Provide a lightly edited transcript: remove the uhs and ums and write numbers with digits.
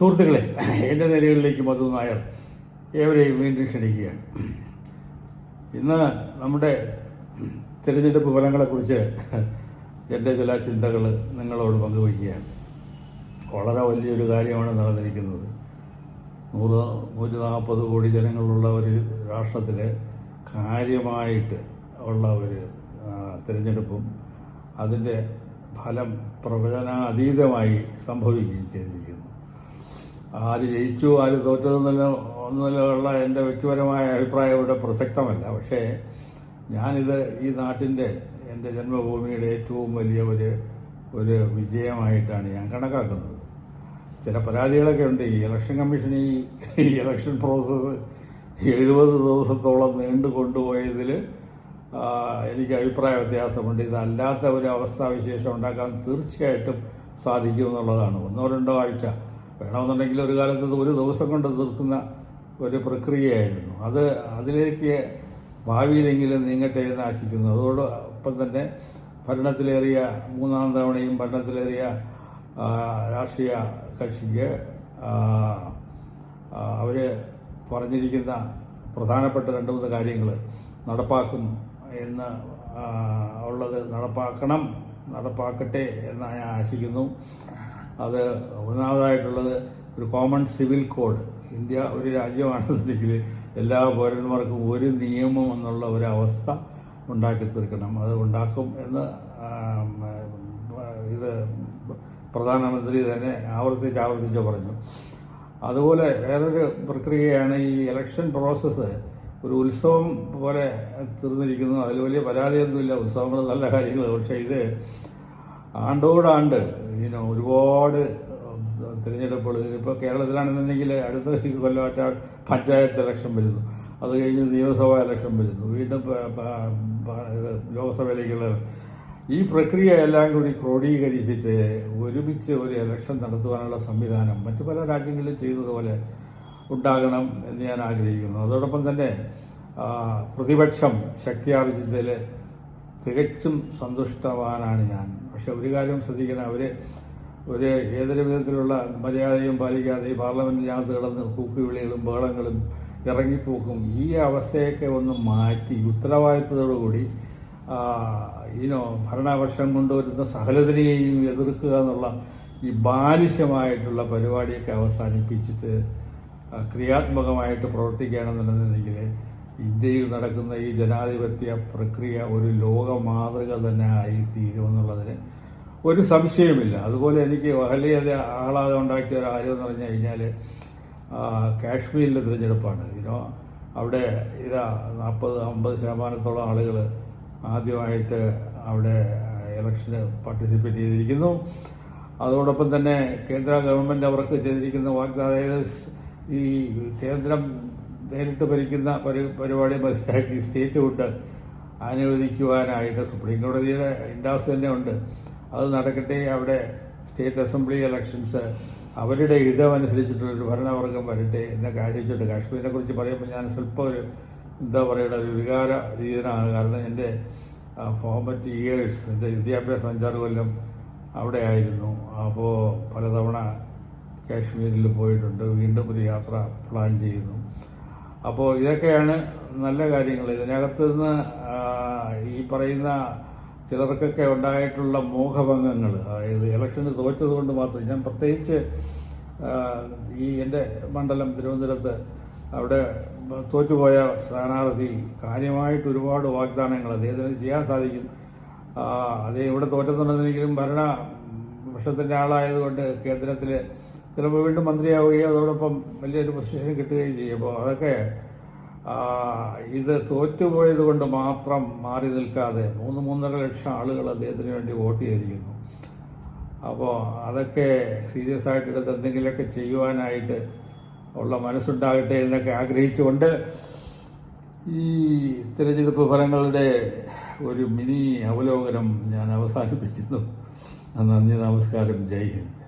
സുഹൃത്തുക്കളെ, എൻ്റെ നിലകളിലേക്ക് മധു നായർ ഏവരെയും വീണ്ടും ക്ഷണിക്കുകയാണ്. ഇന്ന് നമ്മുടെ തിരഞ്ഞെടുപ്പ് ഫലങ്ങളെക്കുറിച്ച് എൻ്റെ ചില ചിന്തകൾ നിങ്ങളോട് പങ്കുവയ്ക്കുകയാണ്. വളരെ വലിയൊരു കാര്യമാണ് നടന്നിരിക്കുന്നത്. 140 കോടി ജനങ്ങളുള്ള ഒരു രാഷ്ട്രത്തിൽ കാര്യമായിട്ട് ഉള്ള ഒരു തിരഞ്ഞെടുപ്പും അതിൻ്റെ ഫലം പ്രവചനാതീതമായി സംഭവിക്കുകയും ചെയ്തിരിക്കുന്നു. ആര് ജയിച്ചു ആര് തോറ്റതെന്നുള്ള എൻ്റെ വ്യക്തിപരമായ അഭിപ്രായം ഇവിടെ പ്രസക്തമല്ല. പക്ഷേ ഞാനിത് ഈ നാട്ടിൻ്റെ എൻ്റെ ജന്മഭൂമിയുടെ ഏറ്റവും വലിയ ഒരു വിജയമായിട്ടാണ് ഞാൻ കണക്കാക്കുന്നത്. ചില പരാതികളൊക്കെ ഉണ്ട്. ഈ ഇലക്ഷൻ കമ്മീഷൻ ഈ ഇലക്ഷൻ പ്രോസസ്സ് 70 ദിവസത്തോളം നീണ്ടു കൊണ്ടുപോയതിൽ എനിക്ക് അഭിപ്രായ വ്യത്യാസമുണ്ട്. ഇതല്ലാത്ത ഒരു അവസ്ഥാവിശേഷം ഉണ്ടാക്കാൻ തീർച്ചയായിട്ടും സാധിക്കുമെന്നുള്ളതാണ്. 1-2 ആഴ്ച വേണമെന്നുണ്ടെങ്കിൽ ഒരു കാലത്ത് ഒരു ദിവസം കൊണ്ട് തീർക്കുന്ന ഒരു പ്രക്രിയയായിരുന്നു. അതിലേക്ക് ഭാവിയിലെങ്കിലും നീങ്ങട്ടെ എന്ന് ആശിക്കുന്നു. അതോടൊപ്പം തന്നെ ഭരണത്തിലേറിയ 3-ാം തവണയും ഭരണത്തിലേറിയ രാഷ്ട്രീയ കക്ഷിക്ക് അവർ പറഞ്ഞിരിക്കുന്ന പ്രധാനപ്പെട്ട 2-3 കാര്യങ്ങൾ നടപ്പാക്കും എന്ന് ഉള്ളത് നടപ്പാക്കട്ടെ എന്ന് ഞാൻ ആശിക്കുന്നു. അത് ഒന്നാമതായിട്ടുള്ളത് ഒരു കോമൺ സിവിൽ കോഡ്. ഇന്ത്യ ഒരു രാജ്യമാണെന്നുണ്ടെങ്കിൽ എല്ലാ പൗരന്മാർക്കും ഒരു നിയമം എന്നുള്ള ഒരവസ്ഥ ഉണ്ടാക്കി തീർക്കണം. അത് ഉണ്ടാക്കും എന്ന് ഇത് പ്രധാനമന്ത്രി തന്നെ ആവർത്തിച്ച് പറഞ്ഞു. അതുപോലെ വേറൊരു പ്രക്രിയയാണ് ഈ ഇലക്ഷൻ പ്രോസസ്സ്. ഒരു ഉത്സവം പോലെ തീർന്നിരിക്കുന്നു. അതിൽ വലിയ പരാതിയൊന്നുമില്ല. ഉത്സവങ്ങൾ നല്ല കാര്യങ്ങൾ. പക്ഷേ ഇത് ആണ്ടോടാണ്ട് ഒരുപാട് തിരഞ്ഞെടുപ്പുകൾ. ഇപ്പോൾ കേരളത്തിലാണെന്നുണ്ടെങ്കിൽ അടുത്ത കൊല്ലമാറ്റ പഞ്ചായത്ത് ഇലക്ഷൻ വരുന്നു. അത് കഴിഞ്ഞ് നിയമസഭാ ഇലക്ഷൻ വരുന്നു. വീണ്ടും ലോക്സഭയിലേക്കുള്ള ഈ പ്രക്രിയ എല്ലാം കൂടി ക്രോഡീകരിച്ചിട്ട് ഒരുമിച്ച് ഒരു ഇലക്ഷൻ നടത്തുവാനുള്ള സംവിധാനം മറ്റു പല രാജ്യങ്ങളിലും ചെയ്തതുപോലെ ഉണ്ടാകണം എന്ന് ഞാൻ ആഗ്രഹിക്കുന്നു. അതോടൊപ്പം തന്നെ പ്രതിപക്ഷം ശക്തിയാർജിച്ചതിൽ തികച്ചും സന്തുഷ്ടവാനാണ് ഞാൻ. പക്ഷെ ഒരു കാര്യം ശ്രദ്ധിക്കണം, അവർ ഏതൊരു വിധത്തിലുള്ള മര്യാദയും പാലിക്കാതെ ഈ പാർലമെൻറ്റിനകത്ത് കിടന്ന് കൂക്കുവിളികളും ബഹളങ്ങളും ഇറങ്ങിപ്പോക്കും. ഈ അവസ്ഥയൊക്കെ ഒന്ന് മാറ്റി ഉത്തരവാദിത്തത്തോടുകൂടി ഭരണപക്ഷം കൊണ്ടുവരുന്ന സകലതിനെയും എതിർക്കുക എന്നുള്ള ഈ ബാലിശമായിട്ടുള്ള പരിപാടിയൊക്കെ അവസാനിപ്പിച്ചിട്ട് ക്രിയാത്മകമായിട്ട് പ്രവർത്തിക്കുകയാണെന്നുണ്ടെങ്കിൽ ഇന്ത്യയിൽ നടക്കുന്ന ഈ ജനാധിപത്യ പ്രക്രിയ ഒരു ലോക മാതൃക തന്നെ ആയി തീരുമെന്നുള്ളതിന് ഒരു സംശയമില്ല. അതുപോലെ എനിക്ക് വലിയ ആഹ്ലാദം ഉണ്ടാക്കിയ ഒരു കാര്യം എന്ന് പറഞ്ഞു കഴിഞ്ഞാൽ കാശ്മീരിലെ തിരഞ്ഞെടുപ്പാണ്. അവിടെ 40-50% ആളുകൾ ആദ്യമായിട്ട് അവിടെ ഇലക്ഷന് പാർട്ടിസിപ്പേറ്റ് ചെയ്തിരിക്കുന്നു. അതോടൊപ്പം തന്നെ കേന്ദ്ര ഗവൺമെൻറ് അവർക്ക് ചെയ്തിരിക്കുന്ന വാഗ്ദാനം, ഈ കേന്ദ്രം നേരിട്ട് ഭരിക്കുന്ന പരിപാടി മനസ്സിലാക്കി സ്റ്റേറ്റ് വിട്ട് അനുവദിക്കുവാനായിട്ട് സുപ്രീം കോടതിയുടെ ഇൻഡാസ് തന്നെ ഉണ്ട്. അത് നടക്കട്ടെ. അവിടെ സ്റ്റേറ്റ് അസംബ്ലി ഇലക്ഷൻസ് അവരുടെ ഹിതമനുസരിച്ചിട്ടുള്ളൊരു ഭരണവർഗം വരട്ടെ എന്നൊക്കെ ആശിച്ചിട്ട് കാശ്മീരിനെ കുറിച്ച് പറയുമ്പോൾ ഞാൻ സ്വല്പം ഒരു വികാരധീരനാണ്. കാരണം എൻ്റെ ഫോർമറ്റ് ഇയേഴ്സ്, എൻ്റെ വിദ്യാഭ്യാസം 5-6 കൊല്ലം അവിടെ ആയിരുന്നു. അപ്പോൾ പലതവണ കാശ്മീരിൽ പോയിട്ടുണ്ട്. വീണ്ടും ഒരു യാത്ര പ്ലാൻ ചെയ്യുന്നു. അപ്പോൾ ഇതൊക്കെയാണ് നല്ല കാര്യങ്ങൾ. ഇതിനകത്ത് നിന്ന് ഈ പറയുന്ന ചിലർക്കൊക്കെ ഉണ്ടായിട്ടുള്ള മോഹഭംഗങ്ങൾ, അതായത് ഇലക്ഷന് തോറ്റത് കൊണ്ട് മാത്രം. ഞാൻ പ്രത്യേകിച്ച് ഈ എൻ്റെ മണ്ഡലം തിരുവനന്തപുരത്ത് അവിടെ തോറ്റുപോയ സ്ഥാനാർത്ഥി കാര്യമായിട്ട് ഒരുപാട് വാഗ്ദാനങ്ങൾ അദ്ദേഹത്തിന് ചെയ്യാൻ സാധിക്കും. അദ്ദേഹം ഇവിടെ തോറ്റുന്നുണ്ടെന്നെങ്കിലും ഭരണപക്ഷത്തിൻ്റെ ആളായതുകൊണ്ട് കേന്ദ്രത്തിൽ ചിലപ്പോൾ വീണ്ടും മന്ത്രിയാവുകയും അതോടൊപ്പം വലിയൊരു പൊസിഷൻ കിട്ടുകയും ചെയ്യും. അപ്പോൾ അതൊക്കെ ഇത് തോറ്റുപോയത് കൊണ്ട് മാത്രം മാറി നിൽക്കാതെ 3-3.5 ലക്ഷം ആളുകൾ അദ്ദേഹത്തിന് വേണ്ടി വോട്ട് ചെയ്തിരിക്കുന്നു. അപ്പോൾ അതൊക്കെ സീരിയസ് ആയിട്ടെടുത്ത് എന്തെങ്കിലുമൊക്കെ ചെയ്യുവാനായിട്ട് ഉള്ള മനസ്സുണ്ടാകട്ടെ എന്നൊക്കെ ആഗ്രഹിച്ചുകൊണ്ട് ഈ തിരഞ്ഞെടുപ്പ് ഫലങ്ങളുടെ ഒരു മിനി അവലോകനം ഞാൻ അവസാനിപ്പിക്കുന്നു. നന്ദി, നമസ്കാരം, ജയ് ഹിന്ദ്.